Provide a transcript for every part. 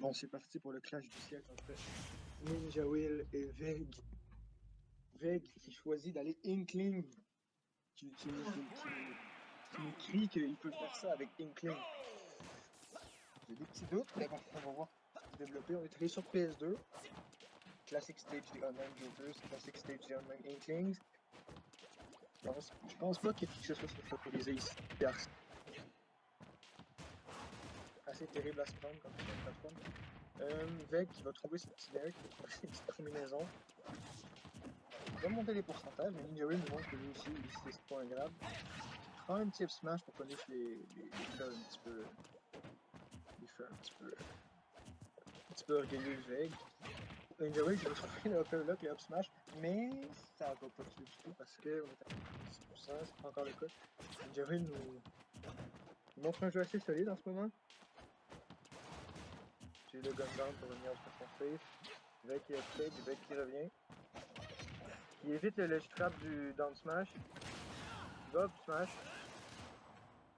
Bon, c'est parti pour le clash du siècle entre Ninja Will et Veg. Veg qui choisit d'aller Inkling, qui nous crie qu'il peut faire ça avec Inkling. J'ai des petits doutes, mais bon, on va voir se développer. On est allé sur PS2. Classic Stage des Online Jokers, Classic Stage des Online Inklings. Je pense pas qu'il y ait quelque chose soit favorisé ici. Assez terrible à se prendre comme plateforme. Veg qui va trouver ses petits decks, ses petites combinaisons. Il va monter les pourcentages, mais Ninja Will nous montre que lui aussi, c'est pas un grave. Il prend un petit smash pour punish les feux un petit peu. Les feux un petit peu orgueilleux Veg. Ninja Will qui va trouver le upper lock et up smash, mais ça va pas tuer du tout parce qu'on est à 6%, c'est pas encore le cas. Ninja Will nous montre un jeu assez solide en ce moment. J'ai le gun down pour revenir sur son safe. Veg qui upstage, Veg qui revient. Il évite le ledge trap du down smash. Il va up smash.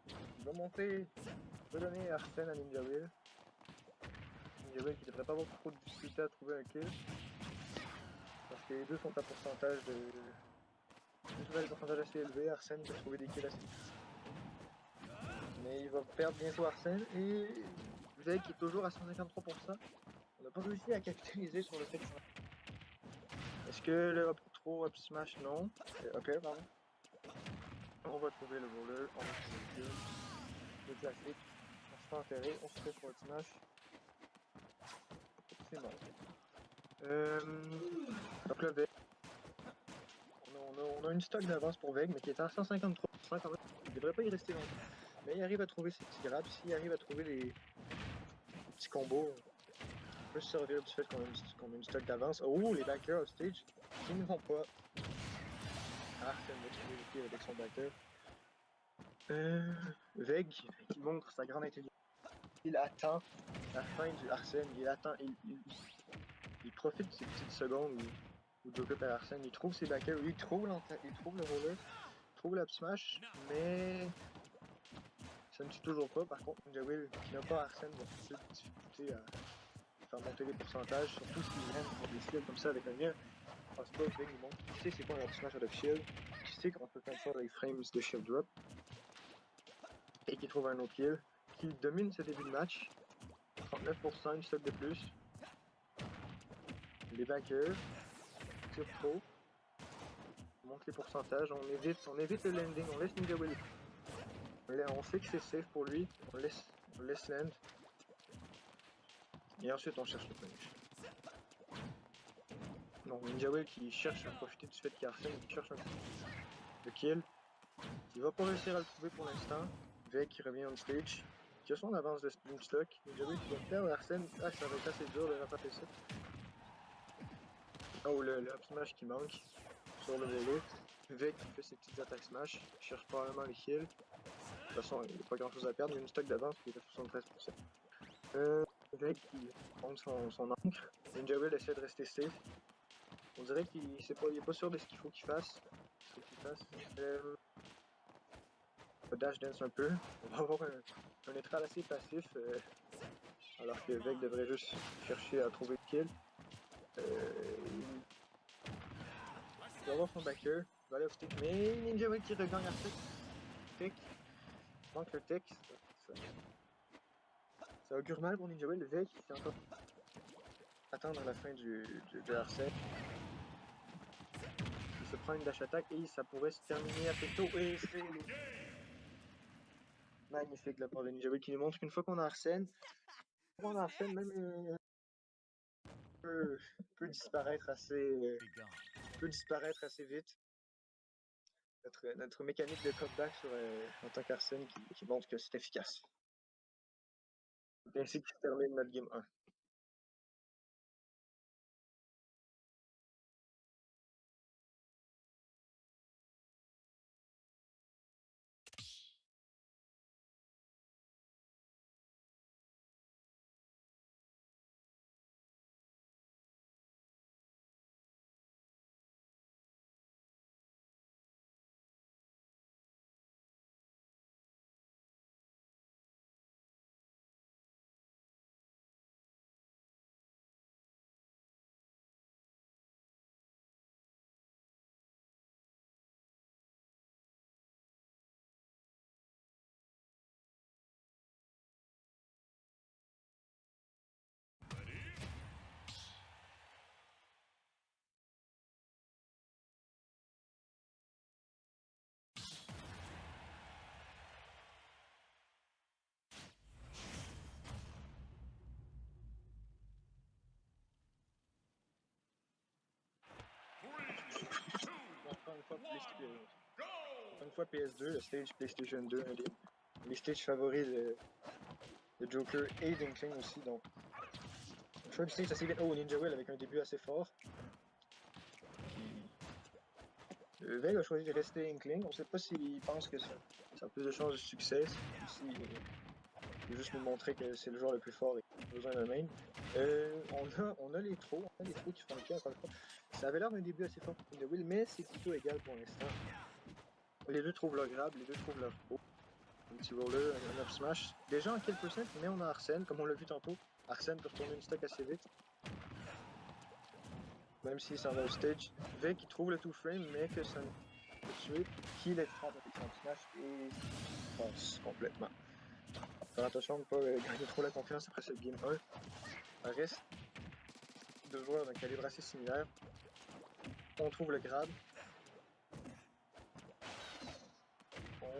Il va monter. Il va donner Arsène à Ninja Will. Ninja Will qui devrait pas avoir trop de difficulté à trouver un kill. Parce que les deux sont à pourcentage de. Ils sont à des pourcentages assez élevés. Arsène peut trouver des kills assez difficiles. Mais il va perdre bientôt Arsène. Et Veg qui est toujours à 153%. On n'a pas réussi à capitaliser sur le fait que ça. Est-ce que le trop up smash? Non. Ok, pardon. On va trouver le voleur, on va trouver le kill. Le classique. On se fait enterrer, on se fait forward smash. C'est mort. Donc là, Veg. On a une stock d'avance pour Veg, mais qui est à 153% quand même. Il devrait pas y rester longtemps. Mais il arrive à trouver ses petits grabs. S'il arrive à trouver les petits combos, on peut se servir du fait qu'on a une stock d'avance. Oh, les backers off stage qui ne vont pas. Arsène va trouver le kill avec son backer. Veg qui montre sa grande intelligence. Il attend la fin du Arsène. Il attend. Il profite de ces petites secondes où Joker perd Arsène. Il trouve ses backers. Il trouve le roller. Il trouve l'up smash. Mais ça ne tue toujours pas. Par contre, Ninja Will qui n'a pas Arsène va avoir plus de difficulté à faire monter les pourcentages. Surtout s'il rentre contre des shields comme ça avec un mien. Je pense pas que Veg nous montre qui sait c'est quoi un up smash out of shield. Qui sait qu'on peut faire ça avec frames de shield drop. Et qui trouve un autre kill. Qui domine ce début de match. 39%, une stock de plus. Les backers. Tire trop. On monte les pourcentages. On évite le landing. On laisse Ninja Will. On sait que c'est safe pour lui. On laisse land. Et ensuite, on cherche le punish. Donc, Ninja Will qui cherche à profiter du fait qu'il y a Arsène, qui cherche le kill. Qui va pas réussir à le trouver pour l'instant. Veg qui revient on stage. Qui a son avance de sprint stock. Ninja Will qui va perdre Arsène. Ah, ça va être assez dur de rattraper ça. Oh, le up smash qui manque sur le volet. Veg qui fait ses petites attaques smash. Qui cherche probablement les kills. De toute façon, il n'y a pas grand chose à perdre. Il y a une stock d'avance qui est à 73%. Veg qui monte son encre. Ninja Will essaie de rester safe. On dirait qu'il est pas sûr de ce qu'il faut qu'il fasse. On va dash dance un peu. On va avoir un neutral assez passif. Alors que Veg devrait juste chercher à trouver le kill. Il va avoir son backer. Il va aller au stick. Mais Ninja Will qui regagne après. Tech. Manque le tech. Ça augure mal pour Ninja Will. Veg qui fait encore attendre la fin de Arsène. Il se prend une dash attack et ça pourrait se terminer assez tôt. Et c'est magnifique de la part de Ninja Will qui nous montre qu'une fois qu'on a Arsène, même peut disparaître assez vite. Notre mécanique de comeback en tant qu'Arsène qui montre que c'est efficace. C'est ainsi que se termine notre game 1. fois, encore une fois PS2, le stage PlayStation 2, un des stages favoris de Joker et d'Inkling aussi. Donc, un choix du stage assez vite. Oh, Ninja Will avec un début assez fort. Veg a choisi de rester Inkling. On ne sait pas s'il pense que ça a plus de chances de succès, ou s'il veut juste nous montrer que c'est le joueur le plus fort et qu'il a besoin d'un main. On a les trous qui font le kill encore une fois. Ça avait l'air d'un début assez fort pour Ninja Will, mais c'est plutôt égal pour l'instant. Les deux trouvent leur grab, les deux trouvent leur throw. Un petit roller, un up smash. Déjà en kill percent, mais on a Arsène, comme on l'a vu tantôt. Arsène peut retourner une stack assez vite. Même s'il s'en va au stage. Veg qui trouve le 2-frame, mais que ça peut tuer. Qui les frappe avec son smash et passe complètement. Faire attention de ne pas gagner trop la confiance après cette game 1. Ça reste deux joueurs d'un calibre assez similaire. On trouve le grab.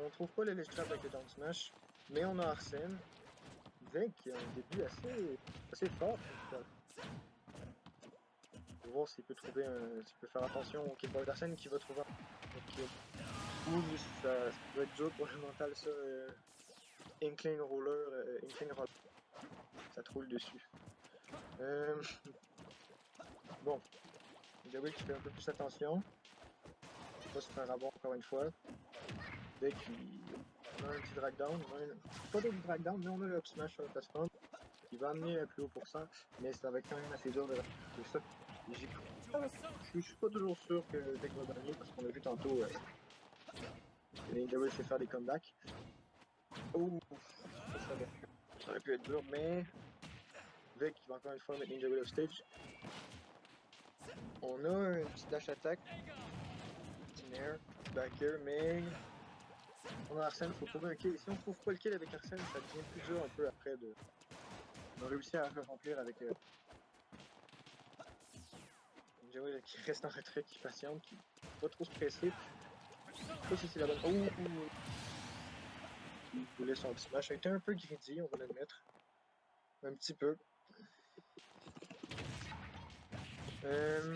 On trouve pas le ledge trap avec le down smash, mais on a Arsène. Veg qui a un début assez fort. On va voir s'il peut trouver s'il peut faire attention au kill d'Arsène qui va trouver un kill. Ouh, ça va être dur pour le mental ça. Inkling roller, Inkling roller. Ça te roule dessus. Bon. Gabriel qui fait un peu plus attention. Il ne faut pas se faire avoir encore une fois. Dès qu'il a un petit drag down, pas de drag down, mais on a le up smash sur le platform qui va amener un plus haut pourcent, mais ça va être quand même assez dur de ça. Je suis pas toujours sûr que Vec va gagner parce qu'on a vu tantôt Gabriel sait faire des comebacks. Oh, ça aurait pu être dur, mais Vec qui va encore une fois mettre Ninja Will off stage. On a un petit dash attack, petit nair, petit back air, mais on a Arsène, il faut trouver un kill. Et si on trouve pas le kill avec Arsène, ça devient plus dur un peu après de réussir à remplir avec Joey qui reste en retrait, qui patiente, qui pas trop se presser. Je sais pas si c'est la bonne. Oh! Il voulait son petit match. Il était un peu greedy, on va l'admettre. Un petit peu. On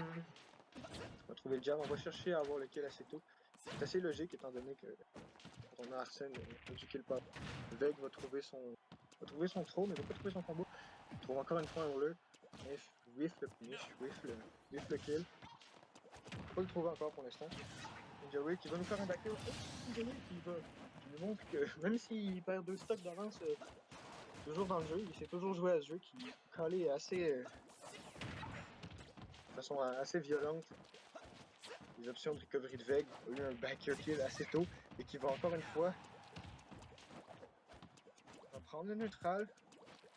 va trouver le jab. On va chercher à avoir le kill assez tôt. C'est assez logique étant donné que quand on a Arsène, on a du kill pas. Veg va trouver son throw, mais il va pas trouver son combo. Il trouve encore une fois un roller. Whiff le punish, whiff le kill. Pas le trouver encore pour l'instant. Joey qui va nous faire un back air. Joey qui nous montre que même s'il perd 2 stocks d'avance, toujours dans le jeu, il sait toujours jouer à ce jeu qui est collé assez de façon assez violente. Les options de recovery de Veg a eu un back air kill assez tôt et qui va encore une fois prendre le neutral.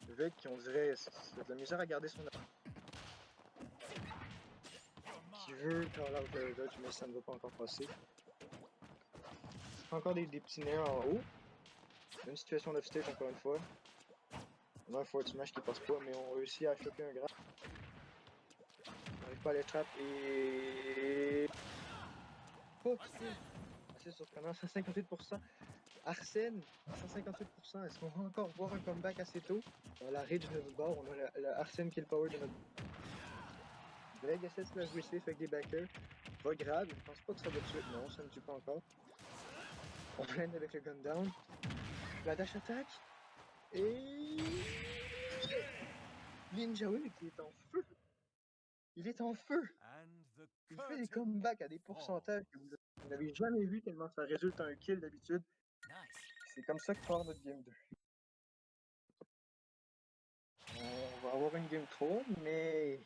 Veg qui on dirait c'est de la misère à garder son qui veut call out le dodge mais ça ne va pas encore passer. Encore des petits nez en haut. Une situation d'off-stage encore une fois. On a un forward smash qui passe pas, mais on réussit à choper un grab. On n'arrive pas à les trap et... Oh, assez surprenant, 158%. Arsène, 158%. Est-ce qu'on va encore voir un comeback assez tôt? On a la rage de notre bord, on a le Arsène kill power de notre... Greg essaie de se la jouer safe avec des backers. Va grab, je pense pas que ça va tuer. Non, ça ne tue pas encore. On blend avec le gun down. La dash attack. Et... Ninja Will qui est en feu. Il est en feu. Il fait des comebacks à des pourcentages que vous n'avez jamais vu tellement ça résulte en un kill d'habitude. C'est comme ça que part notre game 2. On va avoir une game 3, mais...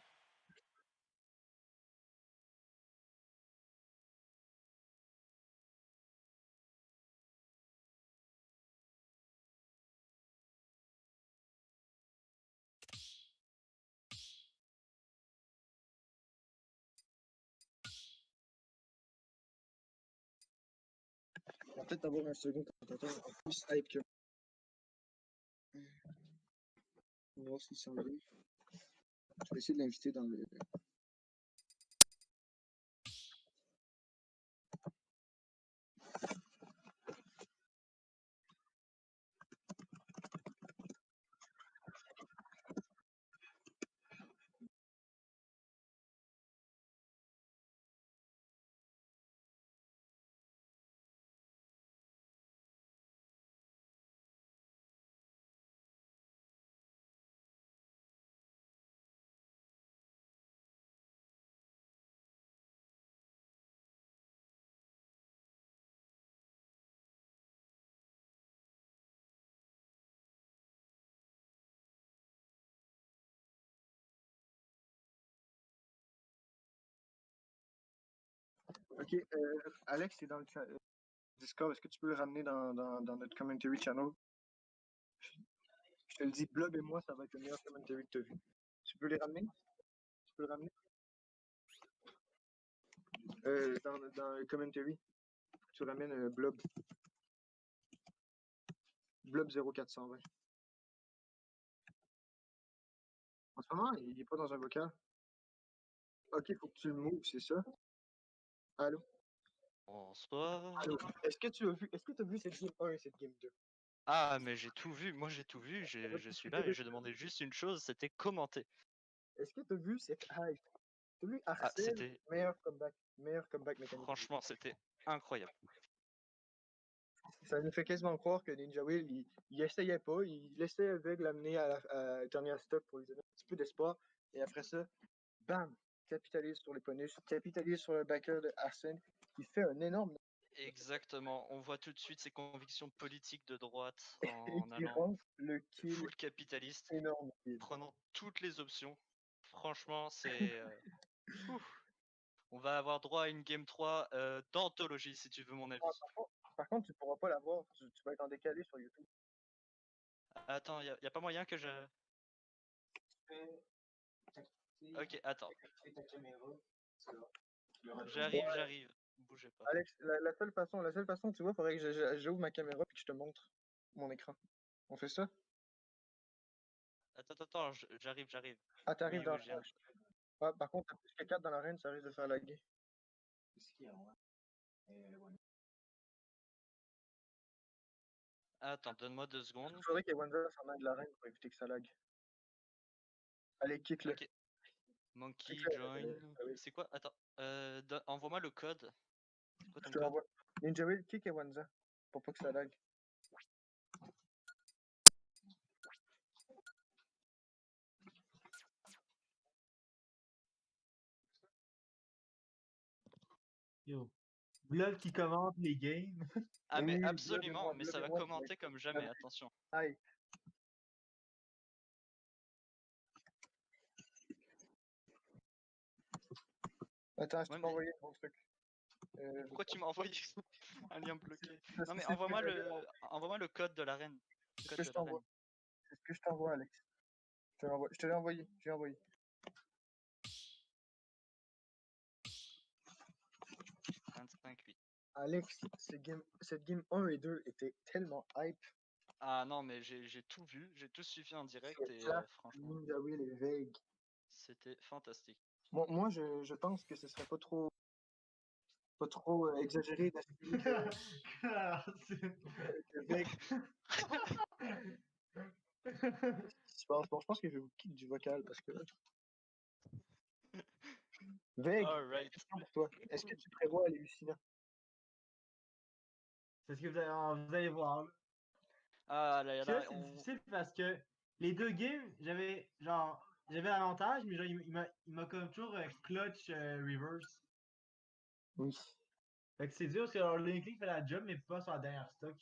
On va peut-être avoir un second commentateur en plus hype que... On va voir s'il s'en va. Je vais essayer de l'inviter dans le... Ok, Alex, c'est dans le Discord. Est-ce que tu peux le ramener dans notre commentary channel? Je te le dis, Blob et moi, ça va être le meilleur commentary que tu as vu. Tu peux les ramener? Tu peux le ramener? Dans le commentary, tu ramènes Blob. Blob 0420. En ce moment, il est pas dans un vocal. Ok, faut que tu le moves, c'est ça? Allô? Bonsoir. Allô? Est-ce que tu as vu cette game 1 et cette game 2? Ah, mais j'ai tout vu, moi j'ai tout vu, je suis là et je demandais juste une chose, c'était commenter. Est-ce que tu as vu cette hype? Tu as vu Ah, Arsène, c'était, meilleur comeback mécanique. franchement, c'était incroyable. Ça nous fait quasiment croire que Ninja Will, il essayait pas, il laissait Veg l'amener à la dernière stop pour lui donner un petit peu d'espoir. Et après ça, bam, capitalise sur les punish, capitalise sur le backer de Arsène, qui fait un énorme Exactement, on voit tout de suite ses convictions politiques de droite et en qui allant rentre le kill full capitaliste, énorme kill. prenant toutes les options. Franchement, c'est... ouf. On va avoir droit à une Game 3 d'anthologie, si tu veux mon avis. Par contre, tu pourras pas la voir, tu vas être en décalé sur YouTube. Attends, y a pas moyen que je... Ok, attends. J'arrive. Bougez pas. Alex, la seule façon, tu vois, faudrait que j'ouvre ma caméra et que je te montre mon écran. On fait ça? Attends, j'arrive. Ah, t'arrives Oui, dans je viens. Ah, par contre, t'as plus que 4 dans l'arène, ça risque de faire laguer. Attends, donne-moi 2 secondes. Il faudrait que Wenzel s'en aille de l'arène pour éviter que ça lag. Allez, kick-le. Ok. Monkey, Kick-le, join. oui. C'est quoi? Attends. Envoie-moi le code. C'est quoi Je ton te code? l'envoie. Ninja Will, kick et Wenzel. Pour pas que ça lag. Yo. Blob qui commente les games. Ah, mais Oui, absolument, mais ça va bloquez-moi, commenter comme jamais, attention. Aïe. Attends, je Ouais, t'ai mais envoyé mon truc. pourquoi tu m'as envoyé un lien bloqué? Parce Non, que mais c'est ce que j'avais là. envoie-moi le code de l'arène. Le C'est ce code que de je l'arène. t'envoie. C'est ce que je t'envoie, Alex. Je te l'ai envoyé. J'ai envoyé. 25-8. Alex, cette game 1 et 2 était tellement hype. Ah non, mais j'ai tout vu, j'ai tout suivi en direct C'est et Jack, franchement, Ninja Will et Vague. c'était fantastique. Moi, je pense que ce serait pas trop exagéré d'estimer que Vague. Je pense que je vais vous quitter du vocal parce que Vague, Alright. question pour toi. Est-ce que tu prévois aller Lucina? C'est ce que vous allez voir. Ah là Ça, là, c'est difficile parce que les deux games, j'avais l'avantage, mais genre, il m'a comme toujours clutch reverse. Oui. Fait que c'est dur parce que alors, le click fait la job, mais pas sur la dernière stock.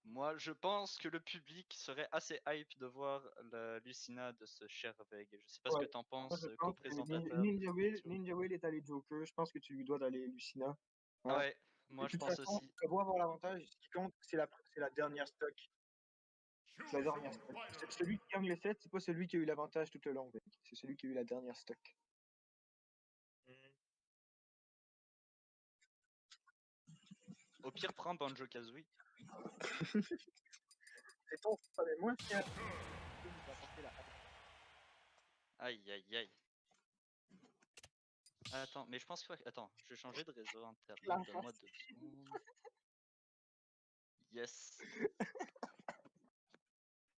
moi je pense que le public serait assez hype de voir la Lucina de ce cher Veg. Je sais pas ce Ouais. que t'en Moi, penses, je pense que co-présentateur. Ninja Will est allé Joker. Je pense que tu lui dois d'aller Lucina. Ah Hein. ouais, De moi je toute pense façon, aussi. tu vas beau avoir l'avantage. Ce qui compte, c'est la dernière stock. C'est la dernière stock. Celui qui gagne le set, c'est pas celui qui a eu l'avantage tout le long. Vic. C'est celui qui a eu la dernière stock. Au pire, prends Banjo-Kazooie. C'est ton mais moi, tiens. Aïe aïe aïe. Attends, mais je pense que... Attends, je vais changer de réseau internet, donne-moi 2 secondes. Yes.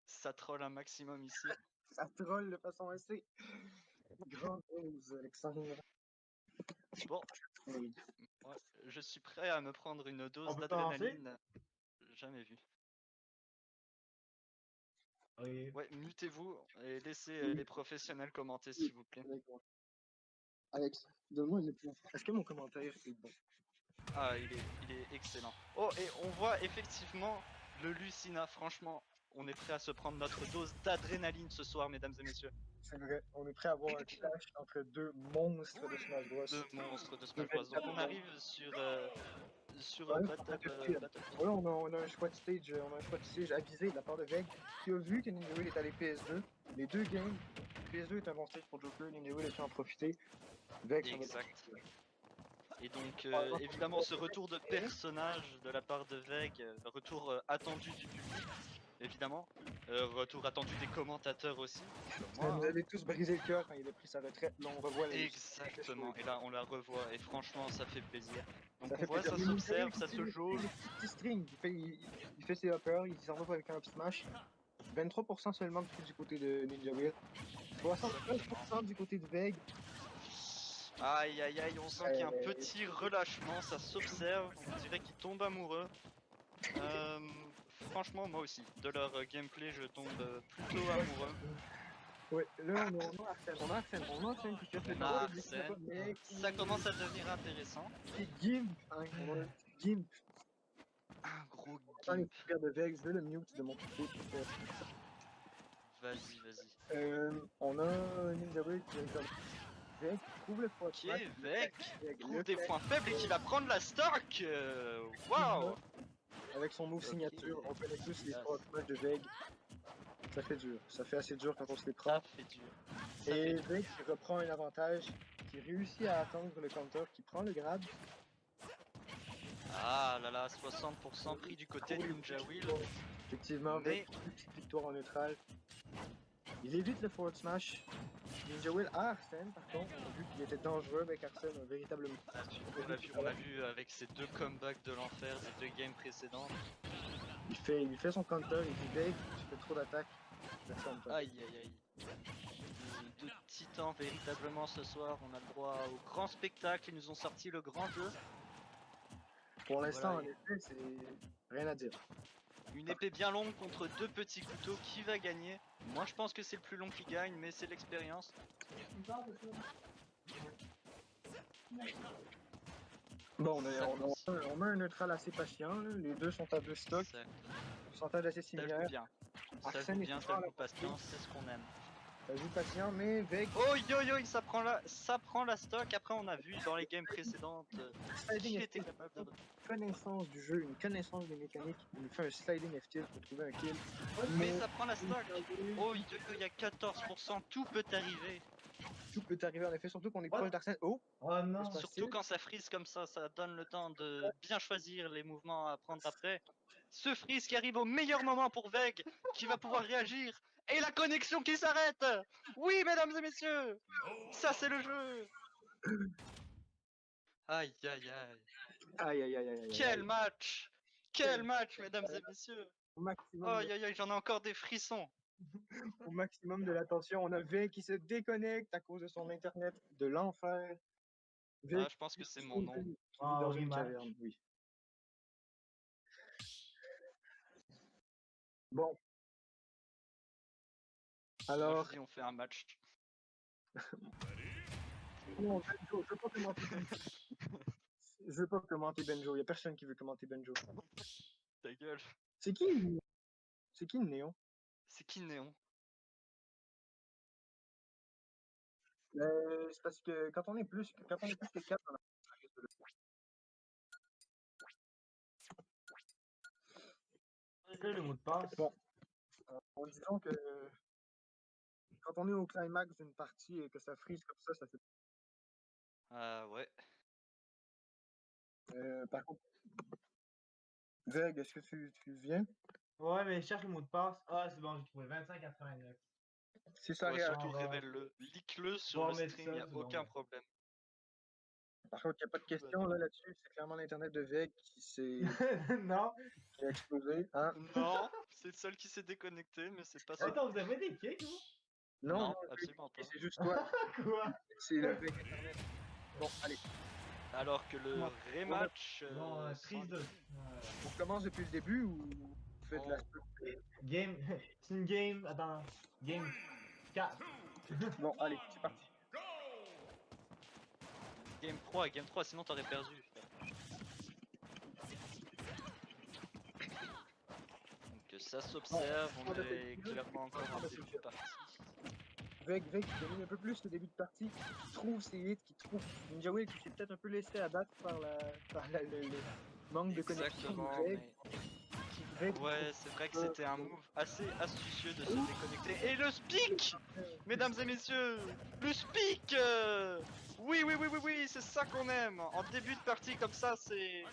Ça troll un maximum ici. Ça troll de façon assez grandiose, Alexandre. Bon, ouais, je suis prêt à me prendre une On dose peut commencer? d'adrénaline. Jamais vu. Ok. Ouais, mutez-vous et laissez Oui. les professionnels commenter, s'il vous plaît. Alex, donne-moi une opinion. Est-ce que mon commentaire est bon? Ah, il est excellent. Oh, et on voit effectivement le Lucina, franchement. on est prêt à se prendre notre dose d'adrénaline ce soir, mesdames et messieurs. C'est vrai, on est prêt à avoir un clash entre deux monstres de Smash Bros. Deux monstres de Smash Bros. Donc on arrive sur Ouais, Battlefield. Voilà, on a un choix de stage, avisé de la part de Veg, qui a vu que Ninja Will est allé PS2. Les deux games, PS2 est un bon stage pour Joker, Ninja Will a su en profiter. Veg, ça va Exact. Et donc évidemment ce retour de personnage de la part de Veg, retour attendu du public, évidemment, retour attendu des commentateurs aussi. Ça Moi, nous hein. avait tous brisé le cœur quand il a pris sa retraite. Là, on revoit les. Exactement, et là on la revoit et franchement ça fait plaisir. Donc Ça on fait voit, plaisir. ça s'observe, ça se jauge. Petit string, il fait ses hoppers, il s'en va avec un smash. 23% seulement de du côté de Ninja Will. 69% du côté de Veg. Aïe aïe aïe, on sent qu'il y a un petit relâchement, ça s'observe, on dirait qu'ils tombent amoureux. Franchement moi aussi, de leur gameplay je tombe plutôt amoureux. Ouais, là on a Arsène qui fait On a Arsène, ça commence à devenir intéressant. Et Gimp, hein, on a un Gimp. Un gros Dans les gimp. souvenirs de Vex, je vais le mute de mon côté. Vas-y. On a Ninja Will qui est comme Vex, trouve le point. Ok, Vec trouve des points faibles et qui va prendre la stock. Waouh. Avec son move Ok. signature, on connaît tous les trois matchs de Veg. Ça fait dur, ça fait assez dur quand on se les prend. Ça fait dur. Ça fait Et dur. Veg qui reprend un avantage, qui réussit à attendre le counter, qui prend le grab. Ah là là, 60% pris du côté de Ninja Will. Effectivement, Mais- Veg, une petite victoire en neutral. Il évite le forward smash. Ninja Will a Arsène, par contre, on a vu qu'il était dangereux avec Arsène, un véritable. On l'a vu avec ces deux comebacks de l'enfer des deux games précédentes. Il fait son counter, il dit Veg, tu fais trop d'attaques. Personne ne Aïe aïe aïe. Deux titans véritablement ce soir. On a le droit au grand spectacle. Ils nous ont sorti le grand jeu. Pour l'instant, Voilà. en effet, c'est rien à dire. Une épée bien longue contre deux petits couteaux. Qui va gagner? Moi je pense que c'est le plus long qui gagne, mais c'est l'expérience. Bon, on a un neutral assez patient, là. Les deux sont à deux stocks, Ça pourcentage assez ça joue similaire. bien. Ça Arsène joue est bien, toujours ça à la joue patience, c'est ce qu'on aime. Ça joue patient, mais Veg, Oh yo yo, ça prend la stock. Après on a vu dans les games précédentes sliding qu'il était FT, capable de... connaissance du jeu, une connaissance des mécaniques, il nous fait un sliding FT pour trouver un kill. Mais ça prend la stock. Oh yo yo, il y a 14%, tout peut arriver. Tout peut arriver en effet, surtout qu'on est What? proche d'Arsène. Oh, Oh non. c'est Surtout facile. quand ça freeze comme ça donne le temps de bien choisir les mouvements à prendre après. Ce freeze qui arrive au meilleur moment pour Veg, qui va pouvoir réagir. Et la connexion qui s'arrête. Oui, mesdames et messieurs, ça c'est le jeu. Aïe aïe aïe. Aïe aïe aïe aïe aïe. Quel match! Quel match, mesdames et messieurs! Au maximum, Aïe aïe aïe, j'en ai encore des frissons! au maximum de l'attention, on a Veg qui se déconnecte à cause de son internet de l'enfer. Veg Ah, je pense que c'est mon nom. qui vit Ah, dans oui, une match. caverne, oui. Bon. Alors, Moi, je dis on fait un match. non, Benjo, je veux pas commenter Benjo. Je veux pas commenter Benjo, y a personne qui veut commenter Benjo. Ta gueule. C'est qui le néon? C'est qui Néon? C'est parce que quand on est plus que 4, on a... C'est quoi le mot de passe? Bon. En disant que quand on est au climax d'une partie et que ça freeze comme ça fait... Ah ouais. Par contre, Veg, est-ce que tu viens? Ouais, mais je cherche le mot de passe. Ah, c'est bon, j'ai trouvé 25,89. Si ça Ouais, réagit. surtout va- révèle-le. Leak-le on sur va le mettre stream, ça, y a c'est bon, aucun ouais. problème. Par contre, il n'y a pas de question là-dessus. C'est clairement l'internet de Veg qui Non. a explosé. Hein? Non, c'est le seul qui s'est déconnecté, mais c'est pas ça. Attends, vous avez des kicks, vous? Non, Non, absolument pas. c'est juste toi. Quoi? C'est le Veg internet. Bon, allez, Alors que le Comment- rematch. Bon, sans prise de. lui- on commence depuis le début ou vous faites la... Game. C'est une game. Attends. Game 4. Bon, allez, c'est parti. Game 3, sinon t'aurais perdu. Donc Ça s'observe, on on a est fait- clairement encore en début de partie. Veg qui domine un peu plus le début de partie, qui trouve ses hits, qui trouve Ninja Will qui s'est peut-être un peu laissé abattre le manque de connexion de Exactement, Veg. mais ouais, c'est vrai que c'était un move assez astucieux de se déconnecter. Et le speak, mesdames et messieurs, le speak. Oui, oui, oui, oui, oui, c'est ça qu'on aime. En début de partie comme ça, c'est.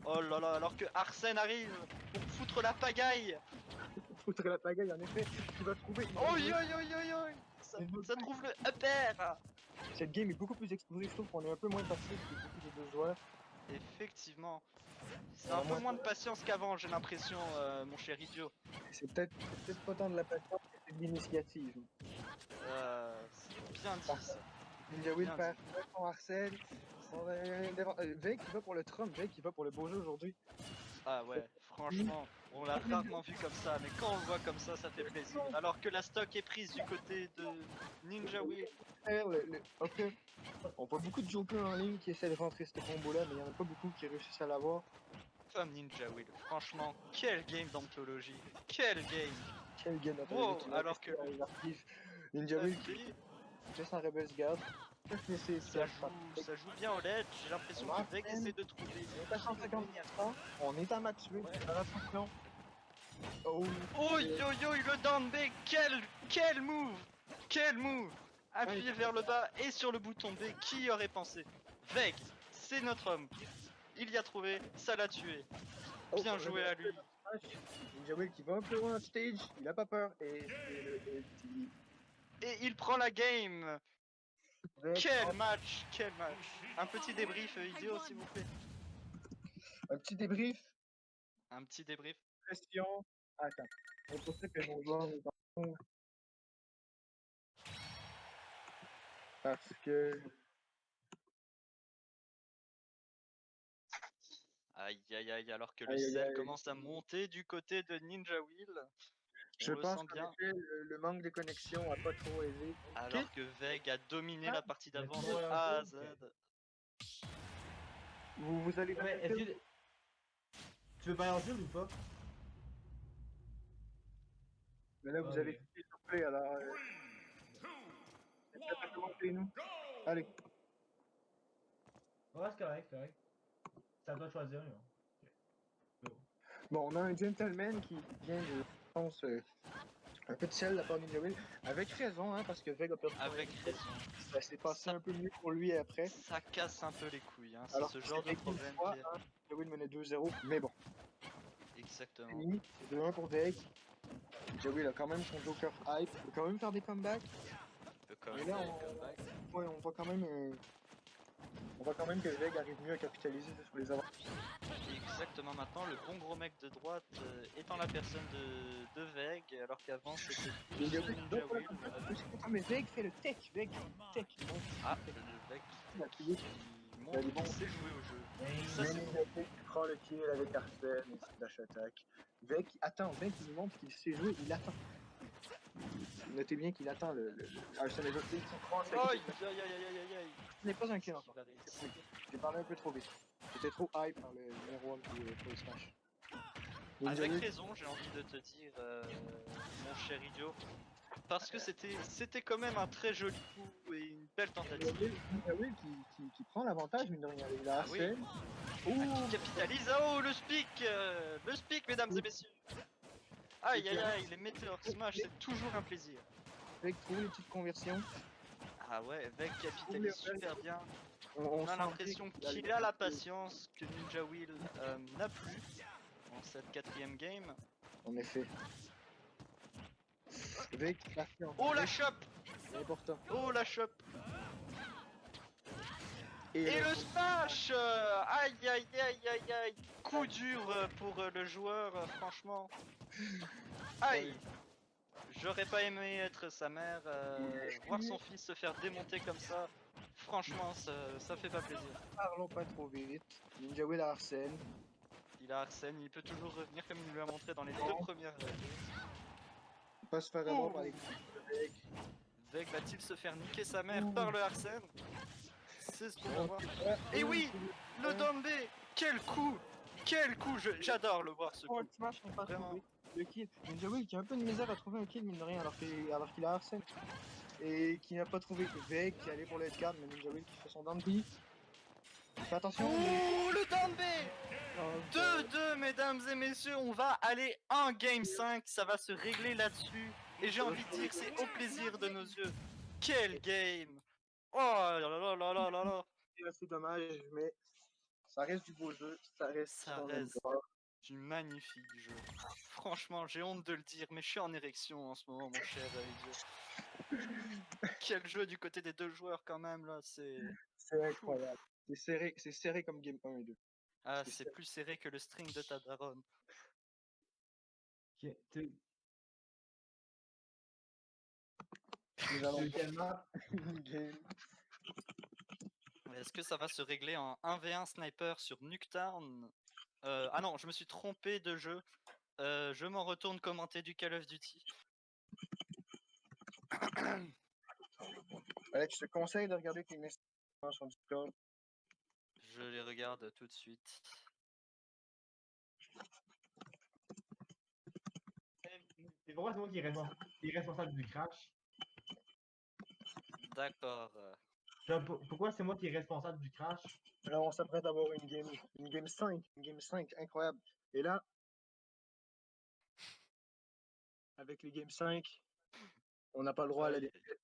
Oh là là, alors que Arsène arrive pour foutre la pagaille. Foutre la pagaille, en effet, qui va trouver. Oi, oi, oi, oi, oi. Ça trouve le upper. Cette game est beaucoup plus explosive, je trouve qu'on est un peu moins passif que beaucoup de deux joueurs. Effectivement. C'est un peu moins de patience qu'avant, j'ai l'impression, mon cher idiot. C'est peut-être pas tant de la patience que c'est de l'initiative. C'est bien dit ça. Ninja Will Bien perd son Arsène. Veg qui va pour le Trump, Veg qui va pour le beau jeu aujourd'hui. Ah ouais, franchement, on l'a rarement vu comme ça, mais quand on le voit comme ça fait plaisir. Alors que la stock est prise du côté de Ninja Will. Ok. On voit beaucoup de jokers en ligne qui essaient de rentrer ce combo-là, mais il n'y en a pas beaucoup qui réussissent à l'avoir. Comme Ninja Will, franchement, quel game d'anthologie. Quel game. Quel game Wow, qui va alors que rester dans les archives. Ninja Will qui reste en Rebels Guard. ça joue bien au LED, j'ai l'impression que Veg essaie de trouver. On est à 150 on est à match 8, attention. Oh, Oh yo yo, le down B, quel move. Quel move. Appuyé vers le bas et sur le bouton B, qui y aurait pensé? Veg, c'est notre homme. Il y a trouvé, ça l'a tué. Bien joué à lui. Ninja Will qui va un peu loin stage, il a pas peur et Et il prend la game. Veg, Quel match, quel match. Un petit débrief idiot s'il vous plaît. un petit débrief, Un petit débrief. question. Attends, c'est pour ça que mon joueur est en fond. Parce que Aïe aïe aïe, alors que le Aïe, aïe, sel aïe. commence à monter du côté de Ninja Will. On je le pense sent qu'en bien. effet, le manque de connexion a pas trop aidé. Alors que Veg a dominé la partie d'avant de Ouais, A à ok. Z. Vous allez Ouais, est-ce que. Tu veux pas en dire ou pas? Mais là, vous Ah, avez oui. cliqué sur play, alors. Ça commencer, nous. Allez. Ouais, c'est correct, c'est correct. C'est à toi de choisir, mais bon. Ok. Bon, on a un gentleman qui vient de, je pense, un peu de sel de la part de Ninja Will. Avec raison, hein, parce que Veg a perdu. Avec raison. Ça s'est passé Ça- un peu mieux pour lui après. Ça casse un peu les couilles, hein. C'est Alors, ce genre de c'était une problème fois, qui est. hein, Ninja Will menait 2-0. Mais bon, c'est Exactement. fini. C'est 2-1 pour Veg. Ninja Will a quand même son Joker hype. Il peut quand même faire des comebacks. Il peut quand Et même là, faire un comeback. Ouais, on voit quand même. On voit quand même que Veg arrive mieux à capitaliser sur les avantages. Exactement, maintenant le bon gros mec de droite étant la personne de Veg, alors qu'avant c'était plus Ninja Ninja Will. mais Veg fait le tech. Veg, tech. Ah, le Veg Il a crié. qui montre qu'il sait jouer au jeu. Ça, c'est bon. Veg qui prend le kill avec Arsène et slash attaque. Veg, Veg il nous montre qu'il sait jouer, il attend. Notez bien qu'il attend le Arsène et Joffrey qui prend sa Aïe kill. aïe aïe aïe aïe aïe aïe. Ce n'est pas un kill encore. Il va réussir. J'ai parlé un peu trop vite. J'étais trop hype par le numéro 1 pour le smash. Ninja Avec Will, raison, j'ai envie de te dire, mon cher idiot, parce que c'était quand même un très joli coup et une belle tentative. Ninja Will qui prend l'avantage, mine de rien. Il a Ah oui. Arsène. Qui capitalise. Oh, le speak, mesdames et messieurs. Aïe aïe aïe, les Meteor Smash, c'est toujours un plaisir. Veg trouve les petites conversions. Ah ouais, Veg capitalise super bien. On On a sent l'impression qu'il a la patience que Ninja Will n'a plus en cette quatrième game. En effet. Veg, patience. Oh la Veg, chope. c'est important. Oh la chope. Et Et le smash. Aïe aïe aïe aïe aïe. Coup dur pour le joueur, franchement. Aïe. J'aurais pas aimé être sa mère, voir son fils se faire démonter comme ça. Franchement, ça fait pas plaisir. Parlons pas trop vite. Ninja Will a Arsène. Il a Arsène, il peut toujours revenir comme il lui a montré dans les deux premières. Il peut se faire avoir par les Veg. Veg va-t-il se faire niquer sa mère par le Arsène? C'est ce qu'on va voir. Et oui, le down B, quel coup! Quel coup! J'adore le voir ce coup. Smash n'est pas Vraiment. trouvé. le kill. Ninja Will qui a un peu de misère à trouver un kill, mine de rien, alors qu'il a Arsène. Et qui n'a pas trouvé Veg qui allait pour le headcard, mais Ninja Will qui fait son down B. Fais attention. Oh, le down B. Oh, 2-2, mesdames et messieurs, on va aller en game 5, ça va se régler là-dessus. Et j'ai envie de dire, c'est au plaisir de nos yeux. Quel game! Oh là là là là là là! c'est assez dommage, mais ça reste du beau jeu, ça reste Ça quand même reste fort. du magnifique jeu. Franchement, j'ai honte de le dire, mais je suis en érection en ce moment, mon cher AJ. Quel jeu du côté des deux joueurs quand même là, c'est... C'est incroyable. C'est serré comme game 1 et 2. Ah, C'est c'est ça. plus serré que le string de ta daronne. Ok, Nous allons deuxième map. une game. Est-ce que ça va se régler en 1v1 sniper sur Nuketown? Ah non, je me suis trompé de jeu. Je m'en retourne commenter du Call of Duty. Alex, je te conseille de regarder tes messages sur Discord. Je les regarde tout de suite. C'est pourquoi c'est moi qui est responsable du crash? D'accord. Genre, pourquoi c'est moi qui est responsable du crash? Alors, on s'apprête à avoir une game 5, une game 5, incroyable. Et là, avec les game 5, on n'a pas le droit à la défaite.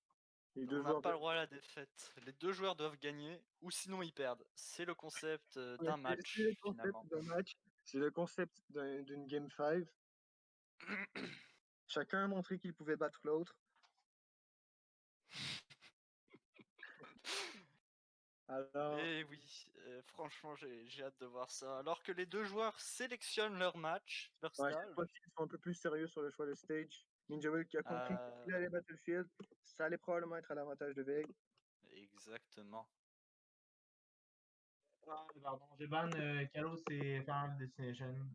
Les deux On n'a joueurs pas le droit à la défaite. Les deux joueurs doivent gagner ou sinon ils perdent. C'est le concept d'un match C'est le concept finalement. d'un match, c'est le concept d'une game 5. Chacun a montré qu'il pouvait battre l'autre. Alors, Et oui, franchement j'ai hâte de voir ça. Alors que les deux joueurs sélectionnent leur match, leur ouais, style. cette fois-ci, ils sont un peu plus sérieux sur le choix de stage. Ninja Will qui a compris qu'il allait Battlefield, ça allait probablement être à l'avantage de Veg. Exactement. Ah, pardon, j'ai ban Kalos et Final Destination.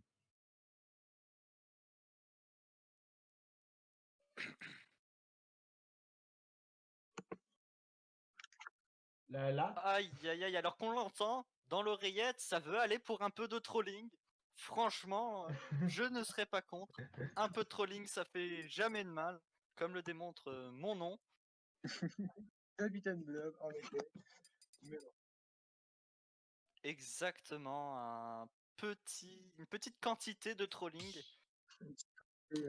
Là, Aïe aïe aïe, alors qu'on l'entend dans l'oreillette, ça veut aller pour un peu de trolling. Franchement, je ne serais pas contre. Un peu de trolling, ça fait jamais de mal, comme le démontre mon nom. Capitaine Blob, en effet. Mais non. Exactement, une petite quantité de trolling. Et,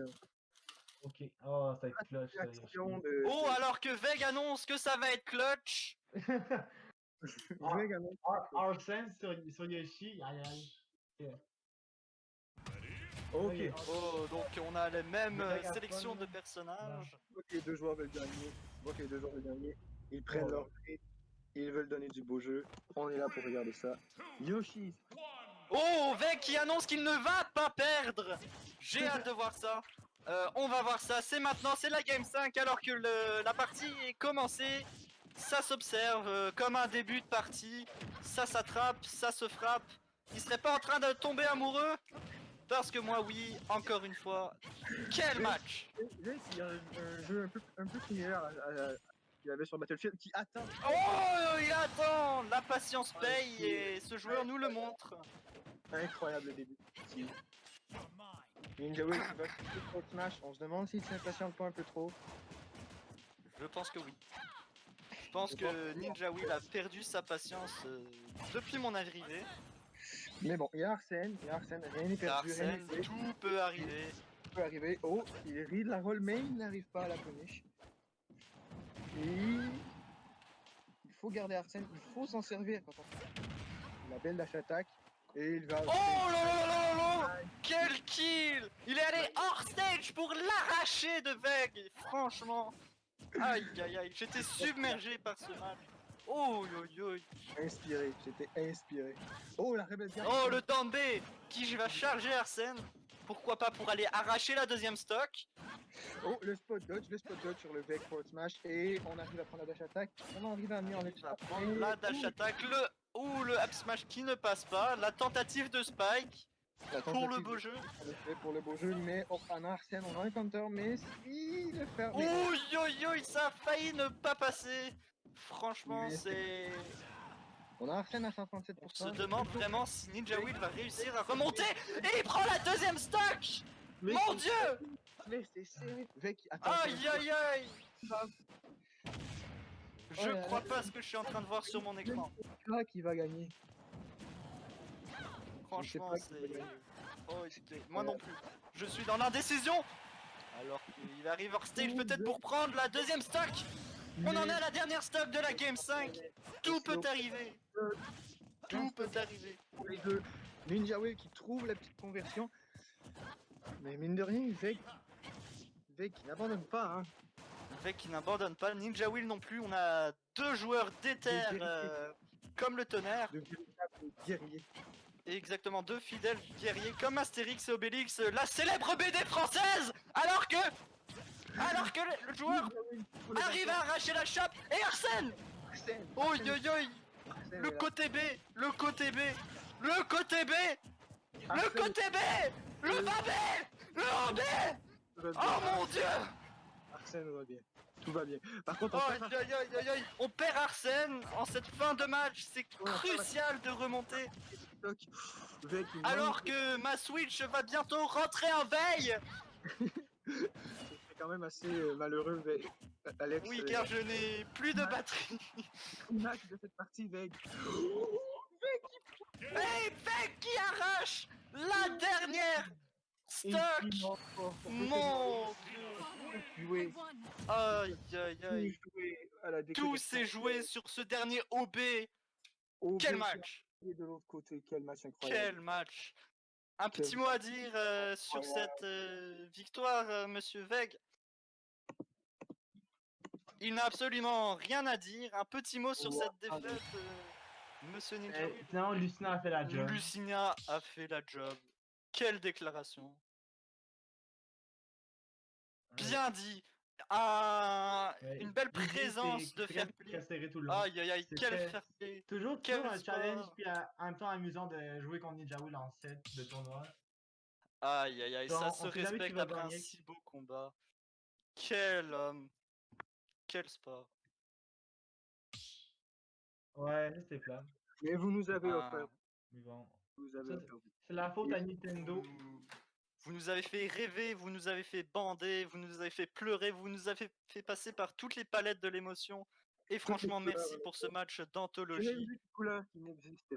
ok. Oh, ça va être clutch, ça. l'action de Oh, alors que Veg annonce que ça va être clutch. Veg annonce Arsène sur Yoshi, aïe aïe. Ok, Oh, donc on a les mêmes Veg a sélections fun, de là. personnages. je vois que les deux joueurs veulent gagner. Je vois que les deux joueurs veulent gagner. Ils prennent Oh. leur prix. Ils veulent donner du beau jeu. On est là pour regarder ça. Yoshi, Oh, Veg qui annonce qu'il ne va pas perdre. J'ai hâte de voir ça. On va voir ça, c'est maintenant, c'est la game 5 alors que la partie est commencée. Ça s'observe comme un début de partie. Ça s'attrape, ça se frappe. Il serait pas en train de tomber amoureux? Parce que moi oui, encore une fois. Quel match! Veg, il y a un jeu un peu similaire à qu'il avait sur Battlefield qui attend. Oh, il attend! La patience paye et ce joueur nous le montre. Incroyable le début. Ninja Will qui va sur le Smash. On se demande s'il s'impatiente pas un peu trop. Je pense que oui. Je pense que Ninja Will a perdu sa patience depuis mon arrivée. Mais bon, il y a Arsène, rien n'est perdu, rien Arsène, n'est fait. tout peut arriver. Tout peut arriver. Oh, il rit de la roll, mais il n'arrive pas à la punish. Et il faut garder Arsène, il faut s'en servir quand on fait la belle dash attaque. Et il va. Oh là là là là! Quel kill! Il est allé hors stage pour l'arracher de Veg. Franchement, aïe aïe aïe, j'étais submergé par ce match. Oh yo yo. Inspiré, j'étais inspiré. Oh, la rebelle garde. Oh le Dambé qui va charger Arsène. Pourquoi pas pour aller arracher la deuxième stock? Oh, le spot dodge sur le Vec Forward Smash. Et on arrive à prendre la dash attack. On arrive à amener en Il va prendre la dash attack, le up smash qui ne passe pas, la tentative de Spike pour le beau jeu. En effet, pour le beau jeu, mais oh, on a Arsène, on a un counter, mais si le faire. Oh yo yo, ça a failli ne pas passer. Franchement, Mais c'est... On a Arsène à On 137%. se demande vraiment si Ninja Will va réussir à remonter. Et il prend la deuxième stock. Mais Mon c'est- Dieu! Mais c'est serré. Vec, attends. Aïe aïe aïe! Je Oh là crois là. pas ce que je suis en train de voir sur mon écran. C'est toi qui va gagner. Franchement, pas qui va c'est... gagner. Oh, moi non plus. Je suis dans l'indécision! Alors qu'il arrive hors stage peut-être pour prendre la deuxième stock! On en est à la dernière stock de la Game 5! Tout peut arriver! Tout peut arriver! Les deux. Ninja Will qui trouve la petite conversion. Mais mine de rien, Vec il n'abandonne pas. Hein. Vec qui n'abandonne pas, Ninja Will non plus. On a deux joueurs déter comme le tonnerre. De véritables guerriers. Et exactement, deux fidèles guerriers comme Astérix et Obélix, la célèbre BD française. Alors que le joueur arrive à arracher la chape et Arsène. Arsène, Oi oi oi. Arsène Le est là. côté B, le côté B, le côté B, le Arsène côté B, le bas B, le haut B. va bien. Oh mon dieu. Arsène va bien. Tout va bien. Par contre, Oh, aïe, aïe, aïe, aïe, aïe. On perd Arsène en cette fin de match, c'est crucial de remonter. Vec, il Alors que ma Switch va bientôt rentrer en veille. c'est quand même assez malheureux, Vec. Alex. Oui, car je n'ai plus de batterie. Max de cette partie, Vec. Hey, Vec qui arrache la dernière stock. Infiniment fort. Mon dieu. Joué. Aïe, aïe, aïe. Joué à la Tout s'est joué sur ce dernier OB. au Quel BC match. et de l'autre côté, quel match incroyable. Quel match. Un Quel petit mot à dire sur cette victoire, monsieur Veg. Il n'a absolument rien à dire. Un petit mot sur cette défaite, monsieur Ninja. Finalement, Lucina a fait la job. Lucina a fait la job. Quelle déclaration. Bien dit. Une belle présence de fair play. Tout le long. Aïe aïe aïe, quel C'était- fair play. Toujours Quel un challenge, sport. puis en même temps amusant de jouer contre Ninja Will en 7 de tournoi. Aïe aïe aïe, Genre, ça on se sait jamais qui respecte va après un gagner. si beau combat. Quel homme. Quel sport. Ouais, c'était plat. Mais vous nous avez Ah. offert. Mais bon. Vous nous avez Ça, offert. C'est la faute à Nintendo. Vous nous avez fait rêver, vous nous avez fait bander, vous nous avez fait pleurer, vous nous avez fait passer par toutes les palettes de l'émotion. Et franchement, couleurs, merci pour ce match J'ai même d'anthologie. vu des couleurs qui n'existaient